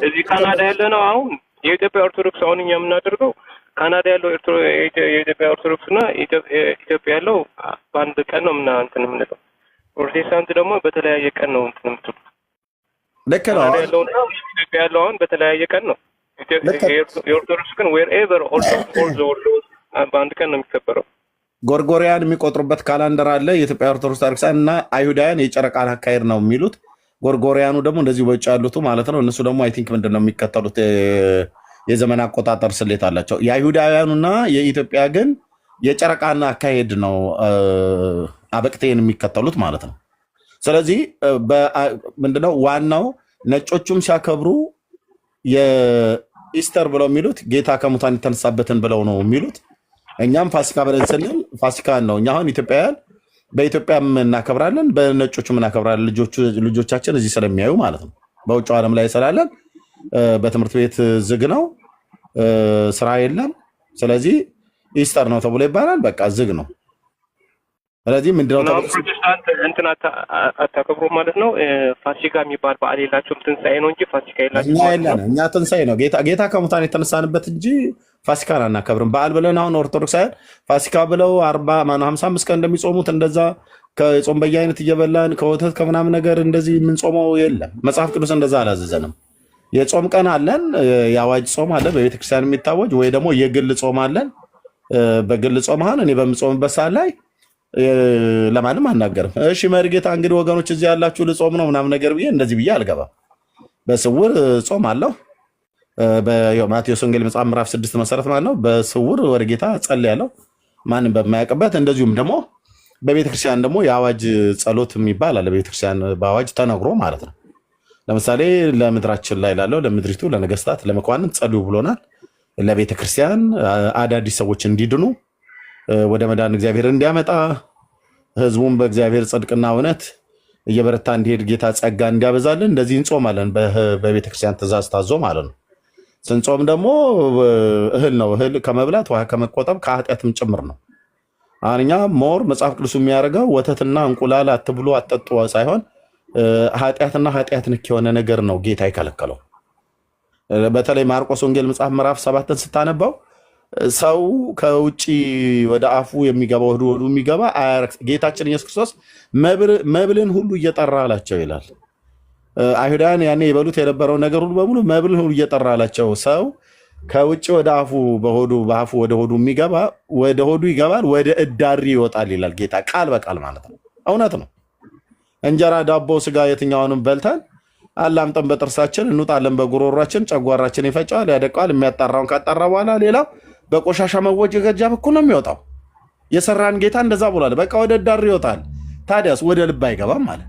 እዚህ ካናዳ ያለ ነው አሁን የኢትዮጵያ ኦርቶዶክስ አሁን እኛ የምናደርገው ካናዳ ያለው የኢትዮጵያ ኦርቶዶክስ እና ኢትዮጵያ ያለው በአንድ ቀን ነው እንትን የምንለው። ፕሮቴስታንት ደግሞ በተለያየ ቀን ነው እንትን የምትሉት። ልክ ነው። ኢትዮጵያ ያለው አሁን በተለያየ ቀን ነው። የኦርቶዶክስ ግን ዌርኤቨር በአንድ ቀን ነው የሚከበረው። ጎርጎሪያን የሚቆጥሩበት ካላንደር አለ። የኢትዮጵያ ኦርቶዶክስ ታሪክሳን እና አይሁዳውያን የጨረቃን አካሄድ ነው የሚሉት። ጎርጎሪያኑ ደግሞ እንደዚህ በውጭ ያሉት ማለት ነው። እነሱ ደግሞ አይ ቲንክ ምንድን ነው የሚከተሉት የዘመን አቆጣጠር ስሌት አላቸው። የአይሁዳውያኑና የኢትዮጵያ ግን የጨረቃና አካሄድ ነው አበቅቴን የሚከተሉት ማለት ነው። ስለዚህ ምንድነው ዋናው ነጮቹም ሲያከብሩ የኢስተር ብለው የሚሉት ጌታ ከሙታን የተነሳበትን ብለው ነው የሚሉት። እኛም ፋሲካ ብለን ስንል ፋሲካን ነው። እኛ አሁን ኢትዮጵያውያን በኢትዮጵያም እናከብራለን፣ በነጮቹም እናከብራለን። ልጆቻችን እዚህ ስለሚያዩ ማለት ነው። በውጭ ዓለም ላይ ስላለን በትምህርት ቤት ዝግ ነው፣ ስራ የለም። ስለዚህ ኢስተር ነው ተብሎ ይባላል። በቃ ዝግ ነው። ስለዚህ ምንድነው ፕሮቴስታንት እንትን አታከብሩ ማለት ነው። ፋሲካ የሚባል በዓል የላቸውም። ትንሣኤ ነው እንጂ ፋሲካ የላቸውም። እኛ ትንሣኤ ነው ጌታ ከሙታን የተነሳንበት እንጂ ፋሲካን አናከብርም። በዓል ብለን አሁን ኦርቶዶክሳውያን ፋሲካ ብለው 55 ቀን እንደሚጾሙት እንደዛ ከጾም በየአይነት እየበላን ከወተት ከምናምን ነገር እንደዚህ የምንጾመው የለም። መጽሐፍ ቅዱስ እንደዛ አላዘዘንም። የጾም ቀን አለን፣ የአዋጅ ጾም አለ በቤተክርስቲያን የሚታወጅ፣ ወይ ደግሞ የግል ጾም አለን። በግል ጾም አሁን እኔ በምጾምበት ሰዓት ላይ ለማንም አናገርም። እሺ መርጌታ እንግዲህ ወገኖች እዚህ ያላችሁ ልጾም ነው ምናምን ነገር ብዬ እንደዚህ ብዬ አልገባም። በስውር ጾም አለው። በማቴዎስ ወንጌል መጽሐፍ ምዕራፍ 6 መሰረት ማለት ነው። በስውር ወደ ጌታ ጸልያለሁ ማንም በማያውቅበት። እንደዚሁም ደግሞ በቤተክርስቲያን ደግሞ የአዋጅ ጸሎት የሚባል አለ። በቤተክርስቲያን በአዋጅ ተነግሮ ማለት ነው። ለምሳሌ ለምድራችን ላይ ላለው ለምድሪቱ፣ ለነገስታት፣ ለመኳንንት ጸልዩ ብሎናል። ለቤተክርስቲያን አዳዲስ ሰዎች እንዲድኑ ወደ መዳን እግዚአብሔር እንዲያመጣ ህዝቡን በእግዚአብሔር ጽድቅና እውነት እየበረታ እንዲሄድ ጌታ ጸጋ እንዲያበዛልን እንደዚህ እንጾማለን። በቤተክርስቲያን ትእዛዝ ታዞ ማለት ነው። ስንጾም ደግሞ እህል ነው። እህል ከመብላት ውሃ ከመቆጠብ ከኃጢአትም ጭምር ነው። አሁን እኛ ሞር መጽሐፍ ቅዱስ የሚያደርገው ወተትና እንቁላል አትብሉ አትጠጡ ሳይሆን ኃጢአትና ኃጢአት ንክ የሆነ ነገር ነው ጌታ የከለከለው። በተለይ ማርቆስ ወንጌል መጽሐፍ ምዕራፍ 7ን ስታነባው ሰው ከውጭ ወደ አፉ የሚገባ ወደ ሆዱ የሚገባ አያረክስ። ጌታችን ኢየሱስ ክርስቶስ መብልን ሁሉ እየጠራ አላቸው ይላል። አይሁዳውያን ያኔ የበሉት የነበረው ነገር ሁሉ በሙሉ መብልን ሁሉ እየጠራ አላቸው። ሰው ከውጭ ወደ አፉ በአፉ ወደ ሆዱ የሚገባ ወደ ሆዱ ይገባል፣ ወደ እዳሪ ይወጣል ይላል ጌታ ቃል በቃል ማለት ነው። እውነት ነው። እንጀራ፣ ዳቦ፣ ስጋ የትኛውንም በልተን አላምጠን በጥርሳችን እንውጣለን፣ በጉሮሯችን ጨጓራችን ይፈጫል፣ ያደቀዋል። የሚያጣራውን ካጣራ በኋላ ሌላው በቆሻሻ መወገጃ በኩል ነው የሚወጣው። የሰራን ጌታ እንደዛ ብሏል። በቃ ወደ ዳር ይወጣል። ታዲያስ ወደ ልብ አይገባም ማለት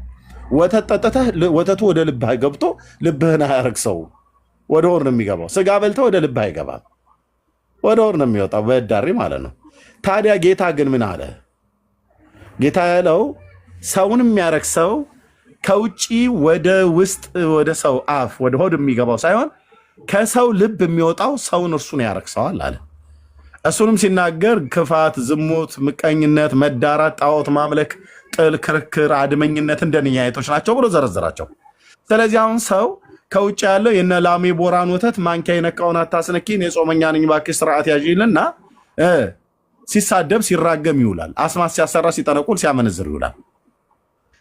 ወተት ጠጥተህ ወተቱ ወደ ልብህ ገብቶ ልብህን አያረክሰው፣ ወደ ሆድ ነው የሚገባው። ስጋ በልተህ ወደ ልብህ አይገባም፣ ወደ ሆድ ነው የሚወጣው፣ በዳሪ ማለት ነው። ታዲያ ጌታ ግን ምን አለ? ጌታ ያለው ሰውን የሚያረክሰው ከውጪ ወደ ውስጥ ወደ ሰው አፍ ወደ ሆድ የሚገባው ሳይሆን ከሰው ልብ የሚወጣው ሰውን እርሱን ያረክሰዋል አለ። እሱንም ሲናገር ክፋት፣ ዝሙት፣ ምቀኝነት፣ መዳራት፣ ጣዖት ማምለክ፣ ጥል፣ ክርክር፣ አድመኝነት እንደነኛ አይነቶች ናቸው ብሎ ዘረዘራቸው። ስለዚህ አሁን ሰው ከውጭ ያለው የነ ላሜ ቦራን ወተት ማንኪያ የነካውን አታስነኪን፣ የጾመኛ ነኝ እባክሽ ስርዓት ያዥልና ሲሳደብ ሲራገም ይውላል። አስማት ሲያሰራ ሲጠነቁል ሲያመነዝር ይውላል።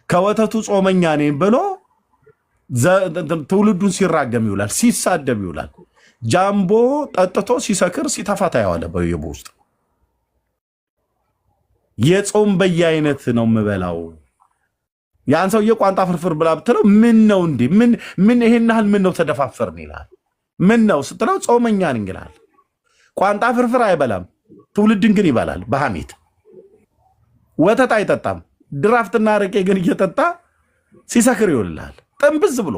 ከወተቱ ጾመኛ ነኝ ብሎ ትውልዱን ሲራገም ይውላል፣ ሲሳደብ ይውላል። ጃምቦ ጠጥቶ ሲሰክር ሲተፋ ታየዋለህ በየቦ ውስጥ። የጾም በየአይነት ነው የምበላው። ያን ሰውዬ ቋንጣ ፍርፍር ብላ ብትለው ምን ነው እንዴ? ምን ይሄን ያህል ምን ነው ተደፋፈርን ይላል። ምን ነው ስትለው ጾመኛ ነኝ ይላል። ቋንጣ ፍርፍር አይበላም፣ ትውልድን ግን ይበላል በሐሜት። ወተት አይጠጣም፣ ድራፍትና አረቄ ግን እየጠጣ ሲሰክር ይውላል ጥንብዝ ብሎ።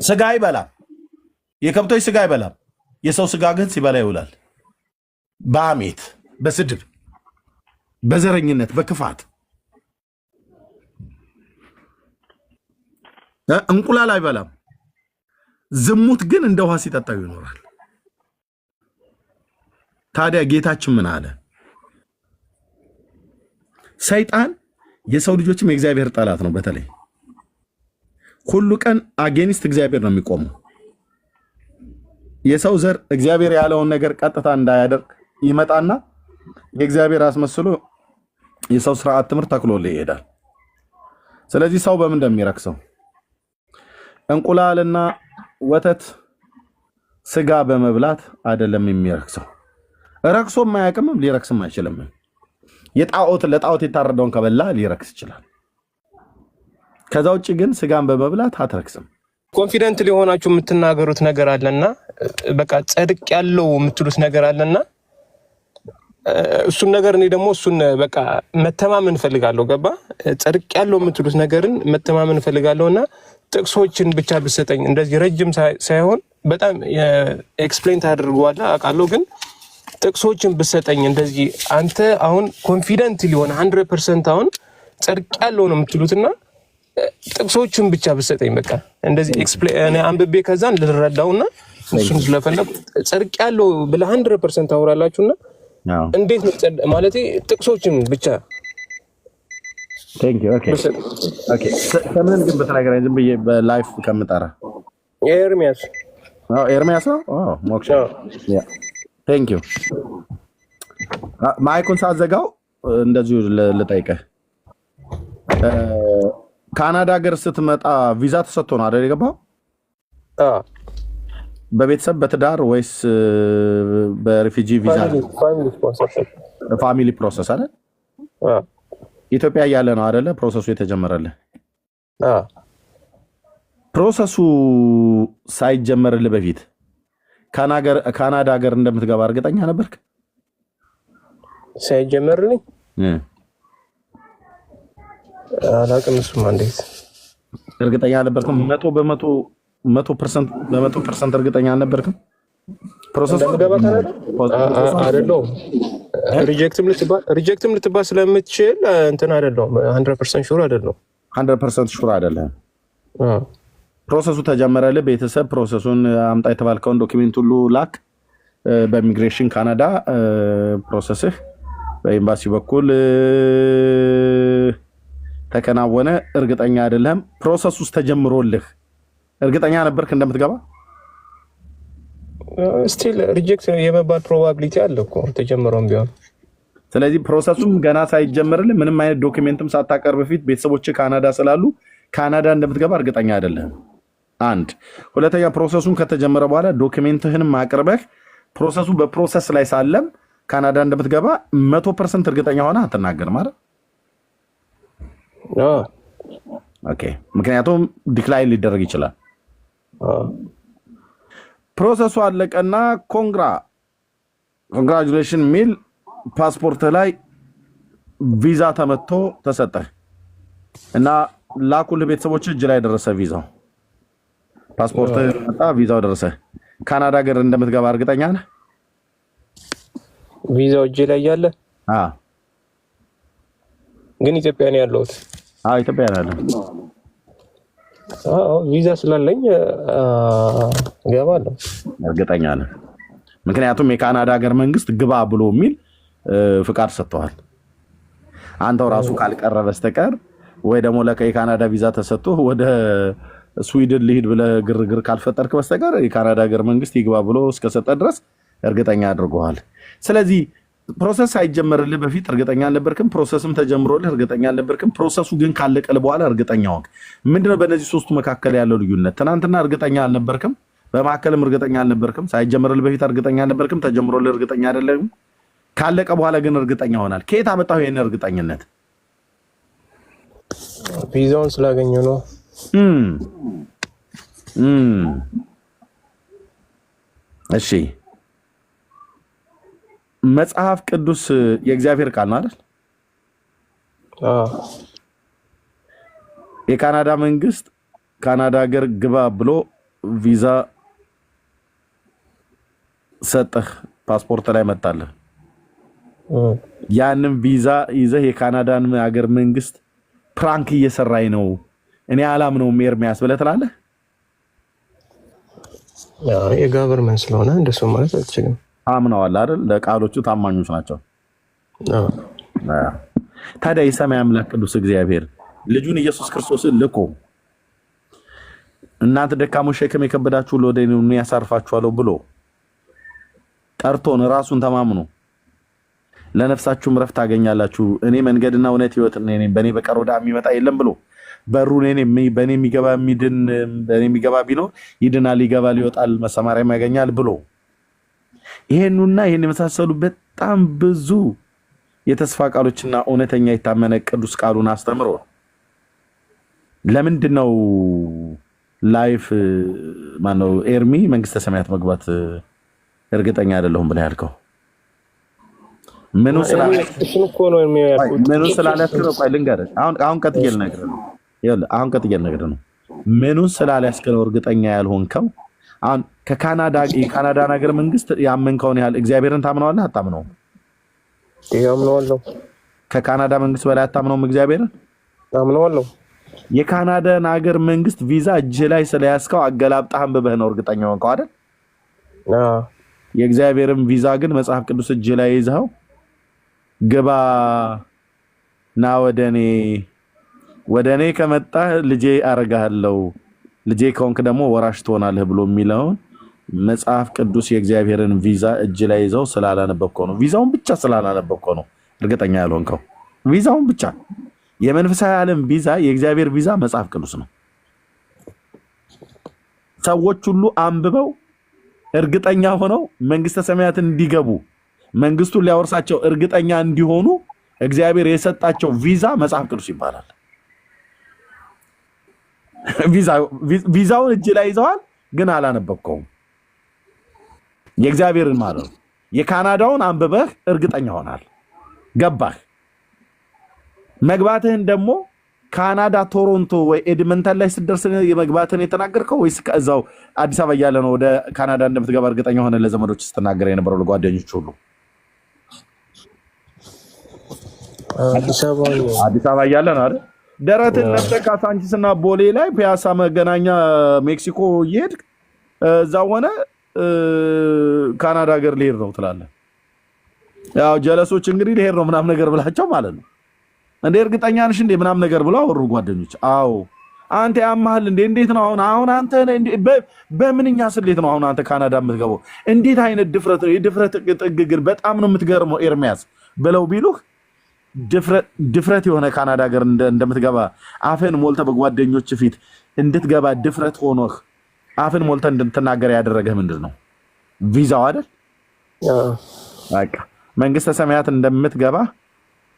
ስጋ አይበላም፣ የከብቶች ስጋ አይበላም። የሰው ስጋ ግን ሲበላ ይውላል በሐሜት፣ በስድብ፣ በዘረኝነት፣ በክፋት። እንቁላል አይበላም። ዝሙት ግን እንደ ውሃ ሲጠጣው ይኖራል። ታዲያ ጌታችን ምን አለ? ሰይጣን የሰው ልጆችም የእግዚአብሔር ጠላት ነው። በተለይ ሁሉ ቀን አጌኒስት እግዚአብሔር ነው የሚቆመው። የሰው ዘር እግዚአብሔር ያለውን ነገር ቀጥታ እንዳያደርግ ይመጣና የእግዚአብሔር አስመስሎ የሰው ስርዓት ትምህርት ተክሎልህ ይሄዳል። ስለዚህ ሰው በምን እንደሚረክሰው እንቁላልና ወተት ስጋ በመብላት አይደለም የሚረክሰው። ረክሶም አያውቅም፣ ሊረክስም አይችልም። ለጣዖት የታረደውን ከበላ ሊረክስ ይችላል። ከዛ ውጭ ግን ስጋን በመብላት አትረክስም። ኮንፊደንት ሊሆናችሁ የምትናገሩት ነገር አለና በቃ ጽድቅ ያለው የምትሉት ነገር አለና እሱን ነገር እኔ ደግሞ እሱን በቃ መተማመን ፈልጋለሁ። ገባ? ጽድቅ ያለው የምትሉት ነገርን መተማመን ፈልጋለሁና ጥቅሶችን ብቻ ብትሰጠኝ እንደዚህ ረጅም ሳይሆን በጣም ኤክስፕሌን ታደርገዋለህ አውቃለሁ፣ ግን ጥቅሶችን ብትሰጠኝ እንደዚህ አንተ አሁን ኮንፊደንት ሊሆን 100% አሁን ጽድቅ ያለው ነው የምትሉትና ጥቅሶችን ብቻ ብትሰጠኝ በቃ እንደዚህ ኤክስፕሌን አንብቤ ከዛን ልረዳውና እሱን ስለፈለኩ ጽድቅ ያለው ብለህ 100% ታወራላችሁና እንዴት ነው ማለት ጥቅሶችን ብቻ ቴንክ ዩ ኦኬ ከምን ግን በተናገረኝ ዝም ብዬ በላይፍ ከምጠራ ኤርሚያስ ነው ሞክሻ ቴንክ ዩ ማይኩን ሳዘጋው እንደዚሁ ልጠይቅህ ካናዳ ሀገር ስትመጣ ቪዛ ተሰጥቶ ነው አይደል የገባው? በቤተሰብ በትዳር ወይስ በሪፊጂ ቪዛ? ፋሚሊ ፕሮሰስ አይደል? ኢትዮጵያ እያለ ነው አይደለ ፕሮሰሱ የተጀመረልህ? ፕሮሰሱ ሳይጀመርልህ በፊት ካናዳ ሀገር እንደምትገባ እርግጠኛ ነበርክ? ሳይጀመርልኝ አላውቅም። እሱማ እንዴት እርግጠኛ አልነበርክም? 100% እርግጠኛ አልነበርክም? ፕሮሰሱ አይደለም ሪጀክትም ልትባል ስለምትችል እንትን አይደለም 100% ሹር አይደለም። 100% ሹር አይደለም። ፕሮሰሱ ተጀመረልህ። ቤተሰብ ፕሮሰሱን አምጣ የተባልከውን ዶክሜንት ሁሉ ላክ። በኢሚግሬሽን ካናዳ ፕሮሰስህ በኤምባሲ በኩል ተከናወነ። እርግጠኛ አይደለም። ፕሮሰስ ውስጥ ተጀምሮልህ እርግጠኛ ነበርክ እንደምትገባ? ስቲል ሪጀክት የመባል ፕሮባቢሊቲ አለ እኮ ተጀምሮም ቢሆን። ስለዚህ ፕሮሰሱም ገና ሳይጀመርልህ ምንም አይነት ዶክሜንትም ሳታቀርብ በፊት ቤተሰቦች ካናዳ ስላሉ ካናዳ እንደምትገባ እርግጠኛ አይደለም። አንድ ሁለተኛ ፕሮሰሱን ከተጀመረ በኋላ ዶክሜንትህንም አቅርበህ ፕሮሰሱ በፕሮሰስ ላይ ሳለም ካናዳ እንደምትገባ 100% እርግጠኛ ሆነ አትናገር ማለት ኦኬ። ምክንያቱም ዲክላይን ሊደረግ ይችላል። ፕሮሰሱ አለቀና ኮንግራቹሌሽን ሚል ፓስፖርት ላይ ቪዛ ተመቶ ተሰጠ እና ላኩልህ ቤተሰቦች እጅ ላይ ደረሰ ቪዛው። ፓስፖርት መጣ፣ ቪዛው ደረሰ። ካናዳ ሀገር እንደምትገባ እርግጠኛ ነህ? ቪዛው እጅ ላይ ያለ ግን ኢትዮጵያ ነው ያለሁት። ኢትዮጵያ ነው ያለው። ቪዛ ስላለኝ ገባለሁ እርግጠኛ ነህ? ምክንያቱም የካናዳ ሀገር መንግስት ግባ ብሎ የሚል ፍቃድ ሰጥቷል። አንተው ራሱ ካልቀረ በስተቀር ወይ ደግሞ የካናዳ ቪዛ ተሰጥቶ ወደ ስዊድን ልሂድ ብለህ ግርግር ካልፈጠርክ በስተቀር የካናዳ ሀገር መንግስት ይግባ ብሎ እስከሰጠ ድረስ እርግጠኛ አድርጎሃል። ስለዚህ ፕሮሰስ ሳይጀመርልህ በፊት እርግጠኛ አልነበርክም። ፕሮሰስም ተጀምሮልህ እርግጠኛ አልነበርክም። ፕሮሰሱ ግን ካለቀልህ በኋላ እርግጠኛ ሆንክ። ምንድነው በእነዚህ ሶስቱ መካከል ያለው ልዩነት? ትናንትና እርግጠኛ አልነበርክም፣ በመካከልም እርግጠኛ አልነበርክም፣ ሳይጀመርልህ በፊት እርግጠኛ አልነበርክም፣ ተጀምሮልህ እርግጠኛ አይደለም፣ ካለቀ በኋላ ግን እርግጠኛ ሆናል። ከየት አመጣው ይሄን እርግጠኝነት? ቪዛውን ስላገኘው ነው። እሺ መጽሐፍ ቅዱስ የእግዚአብሔር ቃል ነው አይደል? የካናዳ መንግስት ካናዳ ሀገር ግባ ብሎ ቪዛ ሰጠህ፣ ፓስፖርት ላይ መጣለህ። ያንን ቪዛ ይዘህ የካናዳን ሀገር መንግስት ፕራንክ እየሰራኝ ነው እኔ አላምነውም ኤርሚያስ ብለህ ትላለህ? የጋቨርመንት ስለሆነ እንደሱ ማለት አትችልም። አምነዋል አይደል? ለቃሎቹ ታማኞች ናቸው። ታዲያ የሰማይ አምላክ ቅዱስ እግዚአብሔር ልጁን ኢየሱስ ክርስቶስን ልኮ እናንተ ደካሞች ሸክም የከበዳችሁ ወደ እኔ ኑ ያሳርፋችኋለሁ ብሎ ጠርቶን ራሱን ተማምኖ ለነፍሳችሁም ረፍት ታገኛላችሁ እኔ መንገድና እውነት ሕይወት ነኝ በእኔ በቀር ወደ አብ የሚመጣ የለም ብሎ በሩን በእኔ የሚገባ ቢኖር ይድናል ይገባል ይወጣል መሰማሪያም ያገኛል ብሎ ይሄንና ይሄን የመሳሰሉ በጣም ብዙ የተስፋ ቃሎችና እውነተኛ የታመነ ቅዱስ ቃሉን አስተምሮ ለምንድን ነው ላይፍ ማነው ኤርሚ መንግስተ ሰማያት መግባት እርግጠኛ አይደለሁም ብለህ ያልከው? ምኑ ስላላስከረው ቆይ ልንገርህ። አሁን ቀጥዬ ልነግርህ ነው። ይኸውልህ አሁን ቀጥዬ ልነግርህ ነው። ምኑ ስላላስከረው እርግጠኛ ያልሆንከው? አሁን የካናዳን ሀገር መንግስት ያመንከውን ያህል እግዚአብሔርን ታምነዋለህ አታምነውም? ያምነዋለሁ። ከካናዳ መንግስት በላይ አታምነውም እግዚአብሔርን? አምነዋለሁ። የካናዳን ሀገር መንግስት ቪዛ እጅ ላይ ስለያዝከው አገላብጠህ አንብበህ ነው እርግጠኛ ሆንከው አይደል? የእግዚአብሔርን ቪዛ ግን መጽሐፍ ቅዱስ እጅ ላይ ይዘኸው ግባ ና ወደኔ ከመጣህ ልጄ አረጋለሁ ልጄ ከሆንክ ደግሞ ወራሽ ትሆናለህ ብሎ የሚለውን መጽሐፍ ቅዱስ የእግዚአብሔርን ቪዛ እጅ ላይ ይዘው ስላላነበብከው ነው። ቪዛውን ብቻ ስላላነበብከው ነው እርግጠኛ ያልሆንከው። ቪዛውን ብቻ የመንፈሳዊ ዓለም ቪዛ የእግዚአብሔር ቪዛ መጽሐፍ ቅዱስ ነው። ሰዎች ሁሉ አንብበው እርግጠኛ ሆነው መንግስተ ሰማያትን እንዲገቡ መንግስቱን ሊያወርሳቸው እርግጠኛ እንዲሆኑ እግዚአብሔር የሰጣቸው ቪዛ መጽሐፍ ቅዱስ ይባላል። ቪዛውን እጅ ላይ ይዘዋል፣ ግን አላነበብከውም። የእግዚአብሔርን ማለት ነው። የካናዳውን አንብበህ እርግጠኛ ሆናል፣ ገባህ። መግባትህን ደግሞ ካናዳ ቶሮንቶ ወይ ኤድመንተን ላይ ስትደርስ የመግባትን የተናገርከው ወይስ ከዛው አዲስ አበባ እያለ ነው ወደ ካናዳ እንደምትገባ እርግጠኛ ሆነ ለዘመዶች ስትናገር የነበረው ለጓደኞች ሁሉ? አዲስ አበባ እያለ ነው አይደል? ደረትን ነፍተህ ካሳንቺስና ቦሌ ላይ ፒያሳ መገናኛ ሜክሲኮ እየሄድክ እዛው ሆነ ካናዳ ሀገር ልሄድ ነው ትላለህ። ያው ጀለሶች እንግዲህ ልሄድ ነው ምናምን ነገር ብላቸው ማለት ነው። እንዴ እርግጠኛ ነሽ እንዴ ምናምን ነገር ብለው አወሩ ጓደኞች። አዎ አንተ ያማህል እንዴ እንዴት ነው አሁን አንተ በምንኛ ስሌት ነው አሁን አንተ ካናዳ የምትገባው? እንዴት አይነት ድፍረት ነው? የድፍረት ጥግ ግን በጣም ነው የምትገርመው ኤርሚያስ ብለው ቢሉህ ድፍረት የሆነ ካናዳ ሀገር እንደምትገባ አፍን ሞልተ በጓደኞች ፊት እንድትገባ ድፍረት ሆኖህ አፍን ሞልተ እንድትናገር ያደረገህ ምንድን ነው? ቪዛው አይደል? በቃ መንግስተ ሰማያት እንደምትገባ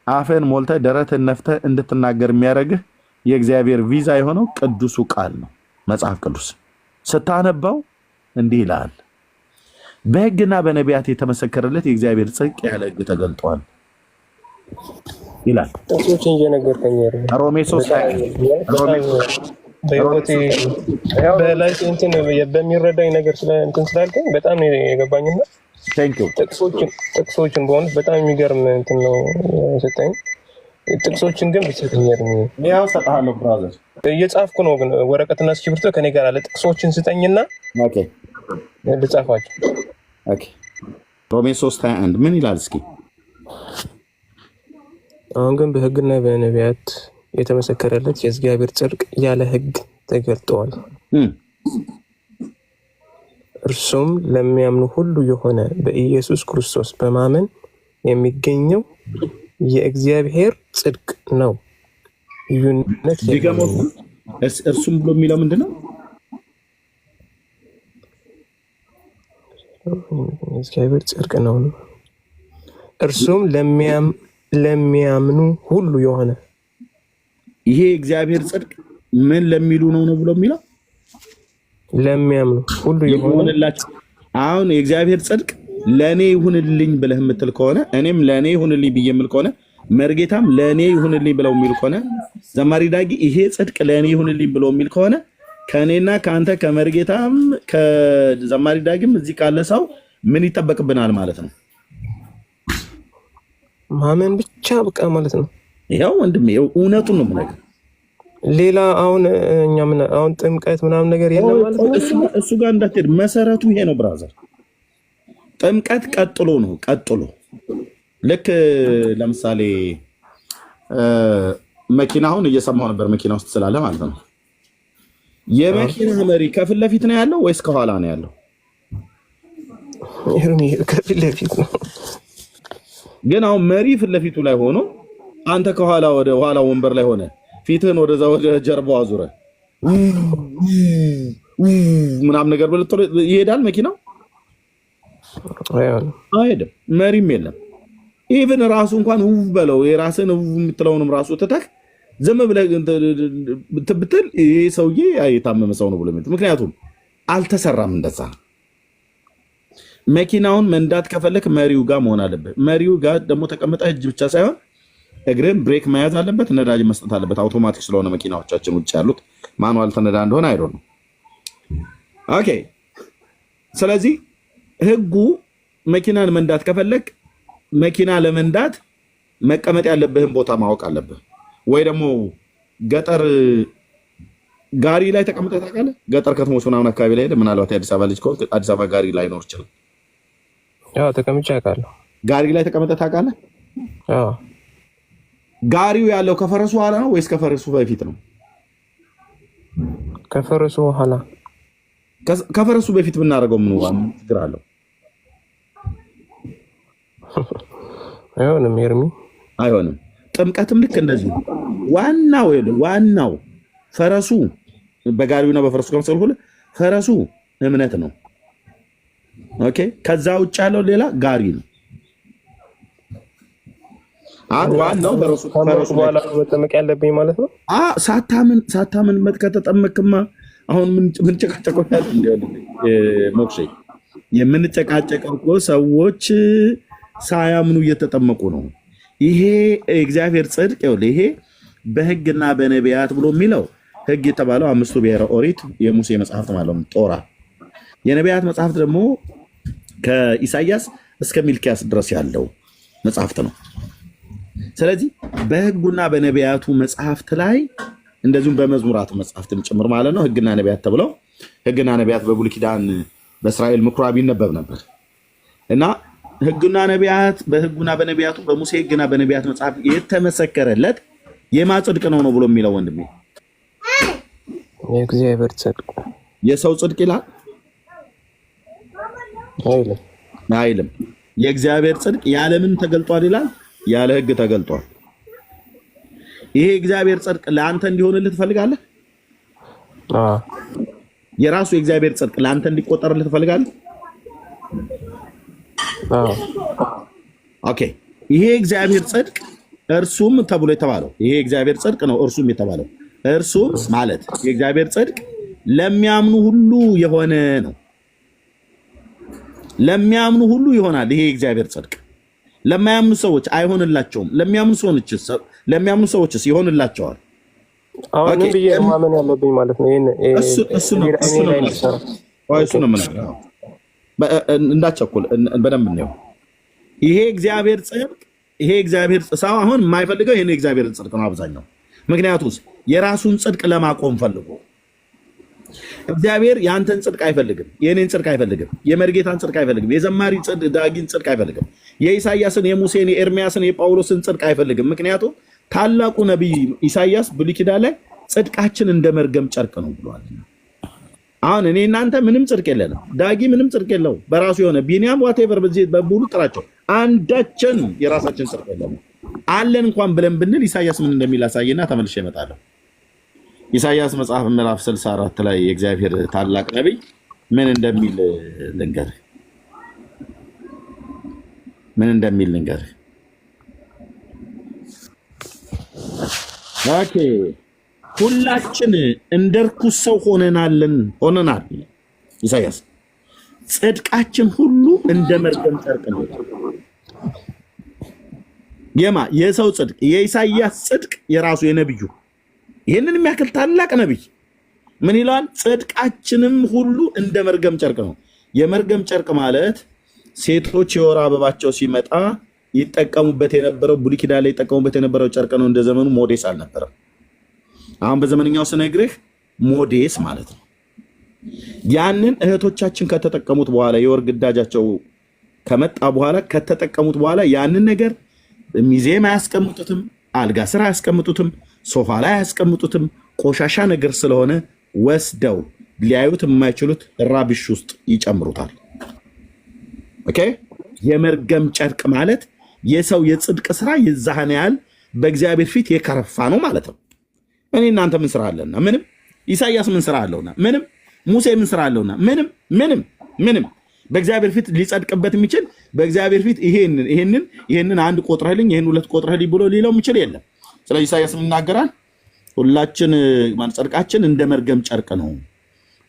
አፍን ሞልተ ደረትን ነፍተ እንድትናገር የሚያደርግህ የእግዚአብሔር ቪዛ የሆነው ቅዱሱ ቃል ነው። መጽሐፍ ቅዱስ ስታነባው እንዲህ ይላል፣ በሕግና በነቢያት የተመሰከረለት የእግዚአብሔር ጽድቅ ያለ ሕግ ተገልጧል ይላል። ጥቅሶችን እየነገርከኝ ሮሜ 3 በላይ እንትን በሚረዳኝ ነገር ስላልከኝ በጣም ነው የገባኝና ጥቅሶችን በሆነ በጣም የሚገርም እንትን ነው የሰጠኝ። ጥቅሶችን ግን ብትሰጠኝ ያው ሰጣለሁ ብራዘር፣ እየጻፍኩ ነው ግን ወረቀትና እስክሪብቶ ከኔ ጋር አለ። ጥቅሶችን ስጠኝና ኦኬ ልጻፋቸው። ኦኬ ሮሜ 3:21 ምን ይላል እስኪ? አሁን ግን በሕግና በነቢያት የተመሰከረለት የእግዚአብሔር ጽድቅ ያለ ሕግ ተገልጧል። እርሱም ለሚያምኑ ሁሉ የሆነ በኢየሱስ ክርስቶስ በማመን የሚገኘው የእግዚአብሔር ጽድቅ ነው። ልዩነት እርሱም ብሎ የሚለው ምንድን ነው? የእግዚአብሔር ጽድቅ ነው። እርሱም ለሚያምኑ ሁሉ የሆነ ይሄ እግዚአብሔር ጽድቅ ምን ለሚሉ ነው ብሎ የሚለው ለሚያምኑ ሁሉ ይሁንላችሁ። አሁን የእግዚአብሔር ጽድቅ ለኔ ይሁንልኝ ብለህ የምትል ከሆነ እኔም ለኔ ይሁንልኝ ብዬ የምል ከሆነ መርጌታም ለኔ ይሁንልኝ ብለው የሚል ከሆነ ዘማሪ ዳጊ ይሄ ጽድቅ ለኔ ይሁንልኝ ብሎ የሚል ከሆነ ከኔና ከአንተ ከመርጌታም ከዘማሪ ዳጊም እዚህ ካለ ሰው ምን ይጠበቅብናል ማለት ነው? ማመን ብቻ በቃ ማለት ነው። ይሄው ወንድሜ እውነቱን ነው የምነግርህ። ሌላ አሁን እኛ አሁን ጥምቀት ምናምን ነገር የለም ማለት ነው። እሱ ጋር እንዳትሄድ፣ መሰረቱ ይሄ ነው ብራዘር። ጥምቀት ቀጥሎ ነው ቀጥሎ። ልክ ለምሳሌ መኪናውን እየሰማሁ ነበር፣ መኪና ውስጥ ስላለ ማለት ነው። የመኪና መሪ ከፊት ለፊት ነው ያለው ወይስ ከኋላ ነው ያለው? ከፊት ለፊት ነው። ግን አሁን መሪ ፊት ለፊቱ ላይ ሆኖ አንተ ከኋላ ወደ ኋላ ወንበር ላይ ሆነ ፊትህን ወደዛ ወደ ጀርባው አዙረ ምናምን ነገር ብለህ ይሄዳል መኪናው? አይሄድም። መሪም የለም። ኢቭን ራሱ እንኳን ውብ በለው የራስን ውብ የምትለውንም ራሱ ትተህ ዝም ብለህ ብትል ይሄ ሰውዬ የታመመ ሰው ነው ብሎ ምክንያቱም አልተሰራም እንደዛ። መኪናውን መንዳት ከፈለክ መሪው ጋር መሆን አለበት። መሪው ጋር ደግሞ ተቀምጠህ እጅ ብቻ ሳይሆን እግርን ብሬክ መያዝ አለበት፣ ነዳጅ መስጠት አለበት። አውቶማቲክ ስለሆነ መኪናዎቻችን ውጭ ያሉት ማኑዋል ተነዳ እንደሆነ አይደለም። ኦኬ። ስለዚህ ህጉ መኪናን መንዳት ከፈለክ መኪና ለመንዳት መቀመጥ ያለብህን ቦታ ማወቅ አለብህ። ወይ ደግሞ ገጠር ጋሪ ላይ ተቀምጠህ ታውቃለህ? ገጠር ከተሞች ምናምን አካባቢ ላይ ምናልባት የአዲስ አበባ ልጅ ከሆንክ አዲስ አበባ ጋሪ ላይ ኖር ይችላል። ተቀምጬ አውቃለሁ። ጋሪ ላይ ተቀምጠህ ታውቃለህ? ጋሪው ያለው ከፈረሱ ኋላ ነው ወይስ ከፈረሱ በፊት ነው? ከፈረሱ ኋላ። ከፈረሱ በፊት ብናደርገው ምን ችግር አለው? አይሆንም ኤርሚ፣ አይሆንም። ጥምቀትም ልክ እንደዚህ ዋናው ፈረሱ በጋሪውና በፈረሱ ከመሰል ሁሉ ፈረሱ እምነት ነው። ኦኬ። ከዛ ውጭ ያለው ሌላ ጋሪ ነው። ዋናው ፈረሱ በኋላ መጠመቅ ያለብኝ ማለት ነው። ሳታምን ከተጠመቅማ አሁን ምን ጨቃጨቀው ያለ እንዲያለ ሞክሼ የምንጨቃጨቀው እኮ ሰዎች ሳያምኑ እየተጠመቁ ነው። ይሄ እግዚአብሔር ጽድቅ ይኸውልህ፣ ይሄ በህግና በነቢያት ብሎ የሚለው ህግ የተባለው 5ቱ ብሔረ ኦሪት የሙሴ መጽሐፍት ማለት ነው። ጦራ የነቢያት መጽሐፍት ደግሞ ከኢሳይያስ እስከ ሚልኪያስ ድረስ ያለው መጽሐፍት ነው። ስለዚህ በህጉና በነቢያቱ መጽሐፍት ላይ እንደዚሁም በመዝሙራቱ መጽሐፍትም ጭምር ማለት ነው ህግና ነቢያት ተብለው ህግና ነቢያት በብሉይ ኪዳን በእስራኤል ምኩራብ ይነበብ ነበር እና ህግና ነቢያት በህጉና በነቢያቱ በሙሴ ህግና በነቢያት መጽሐፍ የተመሰከረለት የማጽድቅ ነው ብሎ የሚለው ወንድሜ የእግዚአብሔር ጽድቅ የሰው ጽድቅ ይላል አይልም። የእግዚአብሔር ጽድቅ ያለምን ተገልጧል ይላል፣ ያለ ህግ ተገልጧል። ይሄ እግዚአብሔር ጽድቅ ለአንተ እንዲሆንልህ ትፈልጋለህ? የራሱ የእግዚአብሔር ጽድቅ ለአንተ እንዲቆጠርልህ ትፈልጋለህ? ኦኬ። ይሄ እግዚአብሔር ጽድቅ እርሱም ተብሎ የተባለው ይሄ እግዚአብሔር ጽድቅ ነው። እርሱም የተባለው እርሱም ማለት የእግዚአብሔር ጽድቅ ለሚያምኑ ሁሉ የሆነ ነው። ለሚያምኑ ሁሉ ይሆናል። ይሄ እግዚአብሔር ጽድቅ ለማያምኑ ሰዎች አይሆንላቸውም። ለሚያምኑ ሰዎችስ ይሆንላቸዋል። አሁን ብዬ ማመን ያለብኝ ማለት ነው። እሱ ነው እንዳትቸኩል በደንብ ነው። ይሄ እግዚአብሔር ሰው አሁን የማይፈልገው ይሄን የእግዚአብሔር ጽድቅ ነው አብዛኛው። ምክንያቱም የራሱን ጽድቅ ለማቆም ፈልጎ እግዚአብሔር የአንተን ጽድቅ አይፈልግም፣ የእኔን ጽድቅ አይፈልግም፣ የመርጌታን ጽድቅ አይፈልግም፣ የዘማሪ ዳጊን ጽድቅ አይፈልግም፣ የኢሳያስን፣ የሙሴን፣ የኤርሚያስን፣ የጳውሎስን ጽድቅ አይፈልግም። ምክንያቱም ታላቁ ነቢይ ኢሳያስ ብሉይ ኪዳን ላይ ጽድቃችን እንደ መርገም ጨርቅ ነው ብሏል። አሁን እኔ እናንተ ምንም ጽድቅ የለንም። ዳጊ ምንም ጽድቅ የለው በራሱ የሆነ ቢኒያም ዋቴቨር በዚህ በሙሉ ጥራቸው አንዳችን የራሳችን ጽድቅ የለም አለን እንኳን ብለን ብንል ኢሳያስ ምን እንደሚል አሳየና ተመልሼ እመጣለሁ። ኢሳያስ መጽሐፍ ምዕራፍ 64 ላይ የእግዚአብሔር ታላቅ ነቢይ ምን እንደሚል ልንገርህ። ኦኬ። ሁላችን እንደ ርኩስ ሰው ሆነናል። ኢሳያስ ጽድቃችን ሁሉ እንደ መርገም ጨርቅ ነው። የሰው ጽድቅ፣ የኢሳያስ ጽድቅ የራሱ የነብዩ ይህንን የሚያክል ታላቅ ነቢይ ምን ይላል? ጽድቃችንም ሁሉ እንደ መርገም ጨርቅ ነው። የመርገም ጨርቅ ማለት ሴቶች የወር አበባቸው ሲመጣ ይጠቀሙበት የነበረው ብሉይ ኪዳን ላይ ይጠቀሙበት የነበረው ጨርቅ ነው። እንደ ዘመኑ ሞዴስ አልነበረም። አሁን በዘመንኛው ስነግርህ ሞዴስ ማለት ነው። ያንን እህቶቻችን ከተጠቀሙት በኋላ የወር ግዳጃቸው ከመጣ በኋላ ከተጠቀሙት በኋላ ያንን ነገር ሚዜም አያስቀምጡትም፣ አልጋ ስራ አያስቀምጡትም፣ ሶፋ ላይ አያስቀምጡትም። ቆሻሻ ነገር ስለሆነ ወስደው ሊያዩት የማይችሉት ራቢሽ ውስጥ ይጨምሩታል። ኦኬ። የመርገም ጨርቅ ማለት የሰው የጽድቅ ስራ የዛህን ያህል በእግዚአብሔር ፊት የከረፋ ነው ማለት ነው። እኔ እናንተ ምን ስራ አለና? ምንም። ኢሳይያስ ምን ስራ አለውና? ምንም። ሙሴ ምን ስራ አለውና? ምንም። በእግዚአብሔር ፊት ሊጸድቅበት የሚችል በእግዚአብሔር ፊት ይሄንን አንድ ቆጥረህልኝ ይሄን ሁለት ቆጥረህልኝ ብሎ ሊለው የሚችል የለም። ስለዚህ ኢሳይያስ ምን ይናገራል? ሁላችን ጽድቃችን እንደ መርገም ጨርቅ ነው፣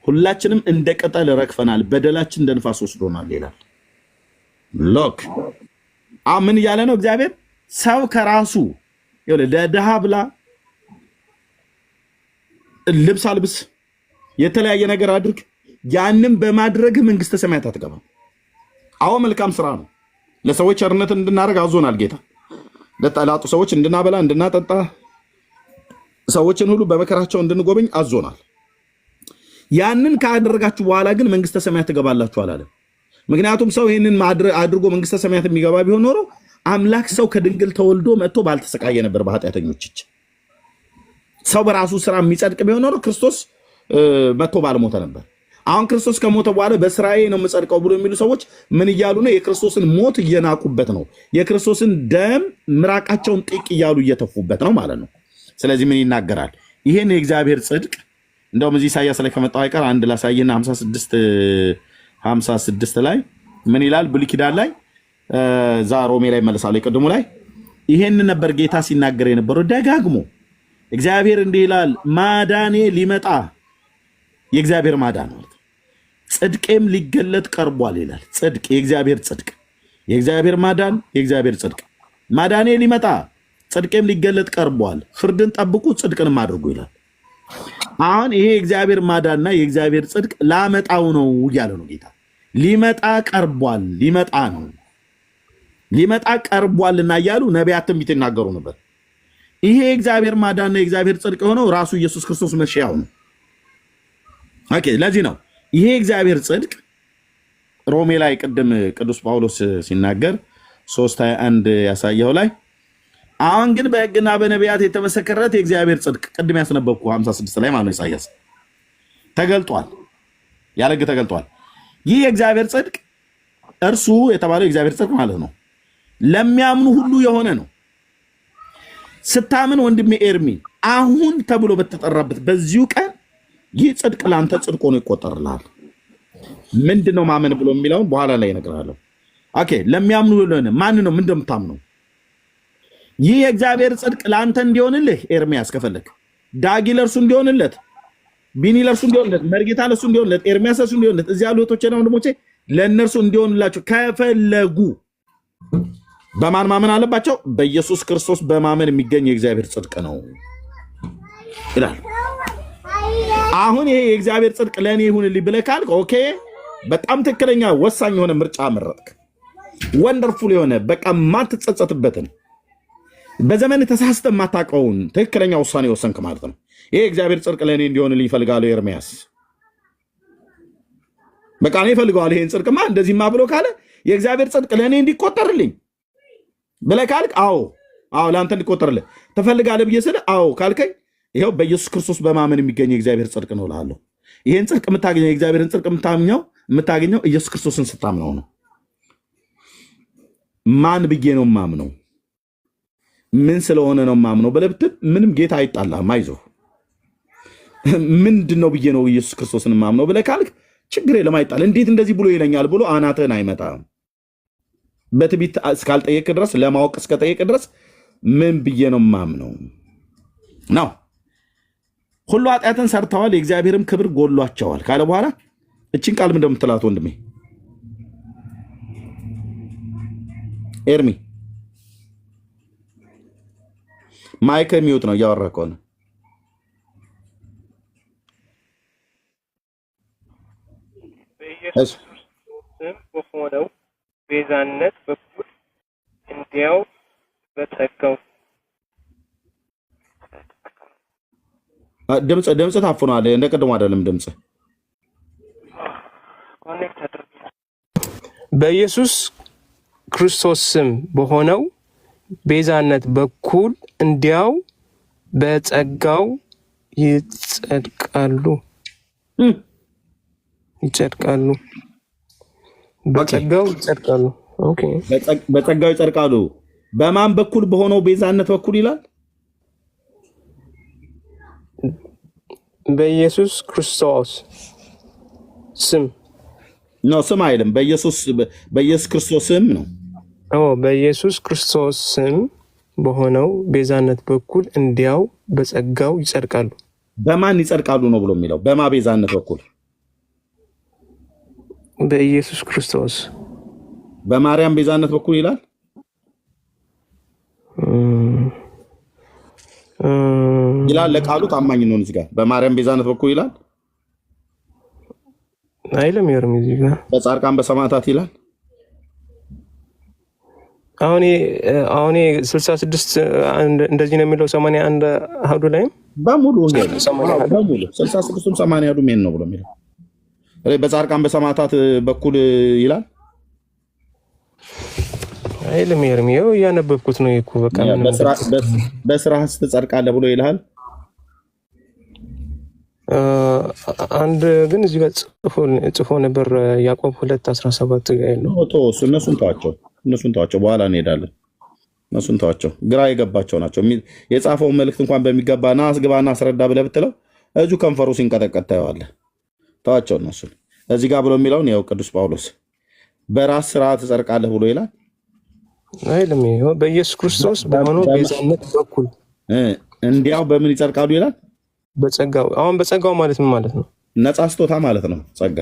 ሁላችንም እንደ ቅጠል ረግፈናል፣ በደላችን እንደ ንፋስ ወስዶናል ይላል። ሎክ ምን እያለ ነው እግዚአብሔር? ሰው ከራሱ ለድሃ ብላ ልብስ አልብስ፣ የተለያየ ነገር አድርግ፣ ያንን በማድረግ መንግስተ ሰማያት አትገባም። አዎ መልካም ስራ ነው። ለሰዎች ቸርነትን እንድናደርግ አዞናል ጌታ። ለጠላጡ ሰዎች እንድናበላ እንድናጠጣ፣ ሰዎችን ሁሉ በመከራቸው እንድንጎበኝ አዞናል። ያንን ካደረጋችሁ በኋላ ግን መንግስተ ሰማያት ትገባላችሁ አላለም። ምክንያቱም ሰው ይህንን አድርጎ መንግስተ ሰማያት የሚገባ ቢሆን ኖሮ አምላክ ሰው ከድንግል ተወልዶ መጥቶ ባልተሰቃየ ነበር በኃጢአተኞች እጅ። ሰው በራሱ ስራ የሚጸድቅ ቢሆን ኖሮ ክርስቶስ መጥቶ ባልሞተ ነበር። አሁን ክርስቶስ ከሞተ በኋላ በስራዬ ነው የምጸድቀው ብሎ የሚሉ ሰዎች ምን እያሉ ነው? የክርስቶስን ሞት እየናቁበት ነው። የክርስቶስን ደም ምራቃቸውን ጢቅ እያሉ እየተፉበት ነው ማለት ነው። ስለዚህ ምን ይናገራል? ይህን የእግዚአብሔር ጽድቅ እንደውም እዚህ ኢሳያስ ላይ ከመጣው አይቀር አንድ ላሳይና 56 ላይ ምን ይላል? ብሉይ ኪዳን ላይ ዛ ሮሜ ላይ መለሳለሁ። የቅድሙ ላይ ይሄን ነበር ጌታ ሲናገር የነበረው ደጋግሞ። እግዚአብሔር እንዲህ ይላል፣ ማዳኔ ሊመጣ የእግዚአብሔር ማዳን ማለት ጽድቄም ሊገለጥ ቀርቧል ይላል። ጽድቅ የእግዚአብሔር ጽድቅ፣ የእግዚአብሔር ማዳን፣ የእግዚአብሔር ጽድቅ። ማዳኔ ሊመጣ ጽድቄም ሊገለጥ ቀርቧል፣ ፍርድን ጠብቁ ጽድቅንም አድርጉ ይላል። አሁን ይሄ የእግዚአብሔር ማዳንና የእግዚአብሔር ጽድቅ ላመጣው ነው እያለ ነው ጌታ። ሊመጣ ቀርቧል፣ ሊመጣ ነው፣ ሊመጣ ቀርቧልና እያሉ ነቢያት ትንቢት ይናገሩ ነበር። ይሄ የእግዚአብሔር ማዳንና የእግዚአብሔር ጽድቅ የሆነው ራሱ ኢየሱስ ክርስቶስ መሻያው ነው። ኦኬ። ለዚህ ነው ይሄ እግዚአብሔር ጽድቅ ሮሜ ላይ ቅድም ቅዱስ ጳውሎስ ሲናገር 3:21 ያሳየው ላይ አሁን ግን በሕግና በነቢያት የተመሰከረለት የእግዚአብሔር ጽድቅ ቅድም ያስነበብኩ 56 ላይ ማለት ነው ኢሳይያስ ተገልጧል፣ ያለ ሕግ ተገልጧል። ይህ የእግዚአብሔር ጽድቅ እርሱ የተባለው የእግዚአብሔር ጽድቅ ማለት ነው ለሚያምኑ ሁሉ የሆነ ነው። ስታምን ወንድሜ ኤርሚ አሁን ተብሎ በተጠራበት በዚሁ ቀን ይህ ጽድቅ ለአንተ ጽድቅ ሆኖ ይቆጠርልሃል። ምንድነው ማመን ብሎ የሚለውን በኋላ ላይ እነግርሃለሁ። ኦኬ። ለሚያምኑ ሁሉ ማን ነው? ምን እንደምታምነው ይህ የእግዚአብሔር ጽድቅ ለአንተ እንዲሆንልህ ኤርሚያስ ከፈለክ ዳጊ ለእርሱ እንዲሆንለት፣ ቢኒ ለእርሱ እንዲሆንለት፣ መርጌታ ለእርሱ እንዲሆንለት፣ ኤርሚያስ ለእርሱ እንዲሆንለት፣ እዚህ ያሉ እህቶቼና ወንድሞቼ ለእነርሱ እንዲሆንላቸው ከፈለጉ በማን ማመን አለባቸው? በኢየሱስ ክርስቶስ በማመን የሚገኝ የእግዚአብሔር ጽድቅ ነው ይላል። አሁን ይሄ የእግዚአብሔር ጽድቅ ለእኔ ይሁንልኝ ብለህ ካልክ ኦኬ፣ በጣም ትክክለኛ ወሳኝ የሆነ ምርጫ መረጥክ። ወንደርፉል የሆነ በቃ ማትጸጸትበትን በዘመን ተሳስተ የማታውቀውን ትክክለኛ ውሳኔ ወሰንክ ማለት ነው። ይሄ እግዚአብሔር ጽድቅ ለእኔ እንዲሆንልኝ ይፈልጋለሁ ኤርሚያስ። በቃ እኔ እፈልገዋለሁ ይሄን ጽድቅማ እንደዚህማ ብሎ ካለ የእግዚአብሔር ጽድቅ ለእኔ እንዲቆጠርልኝ ብለህ ካልክ አዎ ለአንተ እንዲቆጠርልህ ትፈልጋለህ ብዬ ስልህ አዎ ካልከኝ ይኸው በኢየሱስ ክርስቶስ በማመን የሚገኝ የእግዚአብሔር ጽድቅ ነው እልሃለሁ። ይሄን ጽድቅ የምታገኘው የእግዚአብሔርን ጽድቅ የምታገኘው ኢየሱስ ክርስቶስን ስታምነው ነው። ማን ብዬ ነው ማምነው? ምን ስለሆነ ነው ማምነው ብለህ ብትል ምንም ጌታ አይጣላም። አይዞህ። ምንድነው ብዬ ነው ኢየሱስ ክርስቶስን ማምነው ብለህ ካልክ ችግር የለም አይጣል። እንዴት እንደዚህ ብሎ ይለኛል ብሎ አናትህን አይመጣም። በትዕቢት እስካልጠየቅ ድረስ ለማወቅ እስከጠየቅ ድረስ ምን ብዬ ነው ማምነው ነው። ሁሉ ኃጢአትን ሰርተዋል የእግዚአብሔርም ክብር ጎሏቸዋል ካለ በኋላ እችን ቃል ምን እንደምትላት ወንድሜ ኤርሚ ማይክ ሚውት ነው እያወራ ከሆነ በኢየሱስ ክርስቶስ በሆነው ቤዛነት በኩል እንዲያው በተሰቀው ድምጽ ታፍኗል። እንደ ቀድሞ አይደለም ድምጽ በኢየሱስ ክርስቶስ ስም በሆነው ቤዛነት በኩል እንዲያው በጸጋው ይጸድቃሉ። በጸጋው ይጸድቃሉ። ኦኬ በጸጋው ይጸድቃሉ። በማን በኩል? በሆነው ቤዛነት በኩል ይላል። በኢየሱስ ክርስቶስ ስም ነው። ስም አይልም። በኢየሱስ ክርስቶስ ስም ነው። በኢየሱስ ክርስቶስ ስም በሆነው ቤዛነት በኩል እንዲያው በጸጋው ይጸድቃሉ። በማን ይጸድቃሉ ነው ብሎ የሚለው? በማ ቤዛነት በኩል? በኢየሱስ ክርስቶስ። በማርያም ቤዛነት በኩል ይላል ይላል። ለቃሉ ታማኝ ነው። እዚህ ጋር በማርያም ቤዛነት በኩል ይላል አይልም? ይርም እዚህ ጋር በጻድቃን በሰማዕታት ይላል። አሁን 66 እንደዚህ ነው የሚለው 81 አሐዱ ላይም በሙሉ በሙሉ 66ም 80 ምን ነው ብሎ የሚለው በጻድቃን በሰማዕታት በኩል ይላል አይልም? ይርም ይኸው እያነበብኩት ነው እኮ በቃ በስራህ ትጸድቃለህ ብሎ ይልሃል። አንድ ግን እዚህ ጋር ጽፎ ነበር ያዕቆብ 2:17 ጋር ያለው እነሱን ተዋቸው፣ በኋላ እንሄዳለን። እነሱን ተዋቸው፣ ግራ የገባቸው ናቸው። የጻፈውን መልእክት እንኳን በሚገባ ና አስገባና አስረዳ ብለህ ብትለው እጁ ከንፈሩ ሲንቀጠቀጥ ታየዋለህ። ተዋቸው እነሱን። እዚህ ጋር ብሎ የሚለውን ያው ቅዱስ ጳውሎስ በራስ ስራ ትጸድቃለህ ብሎ ይላል አይልም? ይኸው በኢየሱስ ክርስቶስ በሆነው ቤዛነት በኩል እንዲያው በምን ይጸድቃሉ ይላል? በጸጋው። አሁን በጸጋው ማለት ምን ማለት ነው? ነፃ ስጦታ ማለት ነው። ጸጋ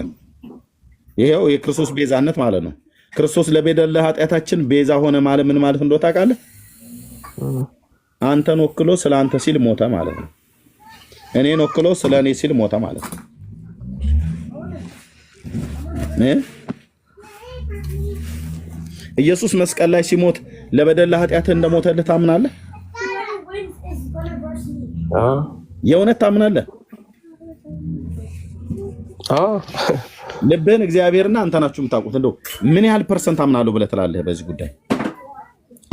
ይሄው የክርስቶስ ቤዛነት ማለት ነው። ክርስቶስ ለበደለ ኃጢአታችን ቤዛ ሆነ ማለት ምን ማለት እንደሆነ ታውቃለህ? አንተን ወክሎ ስለ አንተ ሲል ሞተ ማለት ነው። እኔን ወክሎ ስለ እኔ ሲል ሞተ ማለት ነው። ኢየሱስ መስቀል ላይ ሲሞት ለበደለ ኃጢአትህ እንደሞተልህ ታምናለህ? የእውነት ታምናለህ? ልብህን እግዚአብሔርና አንተ ናችሁ የምታውቁት። እንደው ምን ያህል ፐርሰንት አምናለሁ ብለህ ትላለህ በዚህ ጉዳይ?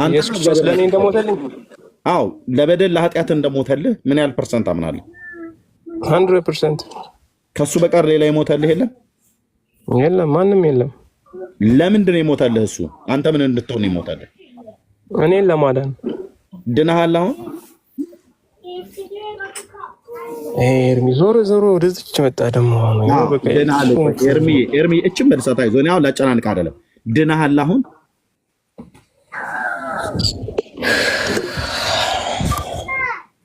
ኢየሱስ ለኔ እንደሞተልኝ? አዎ፣ ለበደል ለኃጢአት እንደሞተልህ ምን ያህል ፐርሰንት አምናለሁ? 100%። ከሱ በቀር ሌላ የሞተልህ የለም? የለም፣ ማንም የለም። ለምንድን ነው የሞተልህ እሱ? አንተ ምን እንድትሆን የሞተልህ? እኔን ለማዳን። ድነሃል አሁን? ኤርሚ ዞሮ ወደዚች መጣ ደግሞ። ኤርሚ እችም መልሰታ ይዞ እኔ አሁን ላጨናንቅ አይደለም። ድነሃል አሁን?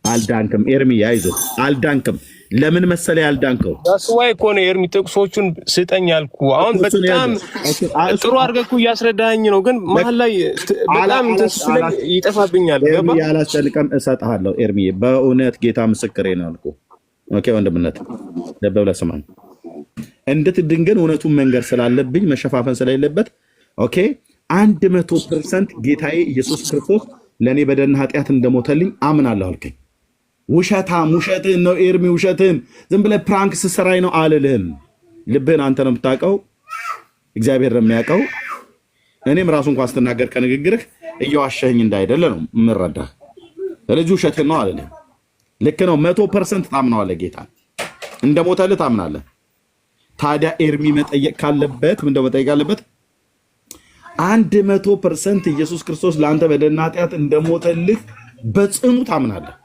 አልዳንክም ኤርሚ፣ አይዞህ አልዳንክም። ለምን መሰለህ ያልዳንከው? ዳስዋይ እኮ ነው ኤርሚ ጥቅሶቹን ስጠኝ ያልኩ። አሁን በጣም ጥሩ አድርገህ እኮ እያስረዳኸኝ ነው፣ ግን መሀል ላይ በጣም ይጠፋብኛል። ኤርሚ ያላስጨንቀም እሰጥሃለሁ። ኤርሚ በእውነት ጌታ ምስክሬ ነው አልኩህ። ኦኬ ወንድምነት ደበብ ብለህ ስማኝ። እንድትድን ግን እውነቱን መንገር ስላለብኝ መሸፋፈን ስለሌለበት ኦኬ 100% ጌታዬ ኢየሱስ ክርስቶስ ለእኔ በደልና ኃጢአት እንደሞተልኝ አምናለሁ አልከኝ። ውሸትህን ነው ኤርሚ፣ ውሸትህን ዝም ብለህ ፕራንክ ስትሰራኝ ነው አልልህም። ልብህን አንተ ነው የምታውቀው፣ እግዚአብሔር ነው የሚያውቀው። እኔም ራሱ እንኳን ስትናገር ከንግግርህ እየዋሸኸኝ እንዳይደለ ነው የምረዳህ። ስለዚህ ውሸትህን ነው አልልህም። ልክ ነው፣ 100% ታምነዋለህ። ጌታ እንደሞተልህ ታምናለህ። ታዲያ ኤርሚ መጠየቅ ካለበት ምንድነው መጠየቅ ካለበት? 100% ኢየሱስ ክርስቶስ ለአንተ በደልና ኃጢአት እንደሞተልህ በጽኑ ታምናለህ።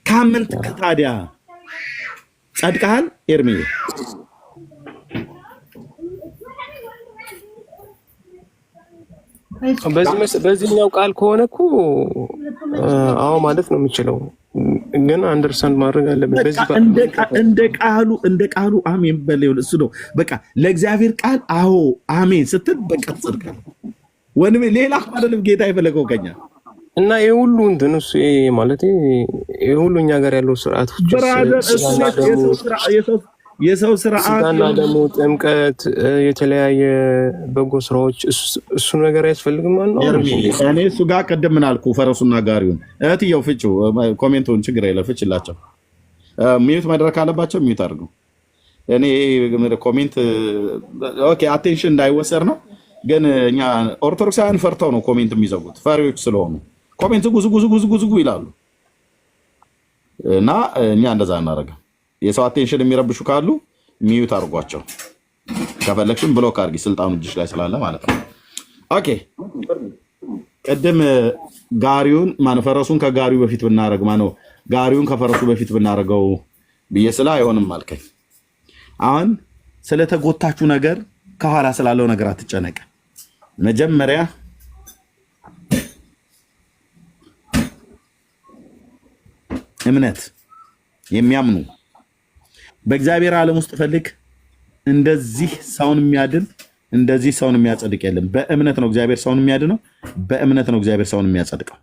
ካመንክ ታዲያ ጸድቀሃል ኤርሚ? በዚህኛው ቃል ከሆነ እኮ አዎ ማለት ነው የምችለው፣ ግን አንደርስታንድ ማድረግ አለብን። እንደ ቃሉ አሜን በለው። እሱ ነው በቃ ለእግዚአብሔር ቃል አዎ አሜን ስትል በቃ ትጸድቃለህ። ወንድሜ ሌላ አይደለም ጌታ የፈለገው ከኛ እና ይሄ ሁሉ እንትን እሱ ማለት ይሄ ሁሉ እኛ ጋር ያለው ስርዓት የሰው ስርዓት እና ደግሞ ጥምቀት፣ የተለያየ በጎ ስራዎች እሱ ነገር አያስፈልግም ማለት ነው። እኔ እሱ ጋር ቅድም ምን አልኩ? ፈረሱና ጋሪውን እህትየው ፍጩ፣ ኮሜንቱን ችግር የለ ፍጭላቸው። ሚዩት ማድረግ አለባቸው፣ ሚዩት አድርገው። እኔ ኮሜንት ኦኬ አቴንሽን እንዳይወሰድ ነው። ግን እኛ ኦርቶዶክሳውያን ፈርተው ነው ኮሜንት የሚዘጉት፣ ፈሪዎች ስለሆኑ ኮሜንት ዝጉ ይላሉ። እና እኛ እንደዛ እናደርገ የሰው አቴንሽን የሚረብሹ ካሉ ሚዩት አድርጓቸው። ከፈለግሽም ብሎክ አድርጊ፣ ስልጣኑ እጅሽ ላይ ስላለ ማለት ነው። ኦኬ ቅድም ጋሪውን ፈረሱን ከጋሪው በፊት ብናረግ ጋሪውን ከፈረሱ በፊት ብናረገው ብዬ ስለ አይሆንም አልከኝ። አሁን ስለተጎታችሁ ነገር ከኋላ ስላለው ነገር አትጨነቅ። መጀመሪያ እምነት የሚያምኑ በእግዚአብሔር ዓለም ውስጥ ፈልግ። እንደዚህ ሰውን የሚያድን እንደዚህ ሰውን የሚያጸድቅ የለም። በእምነት ነው እግዚአብሔር ሰውን የሚያድነው፣ በእምነት ነው እግዚአብሔር ሰውን የሚያጸድቀው።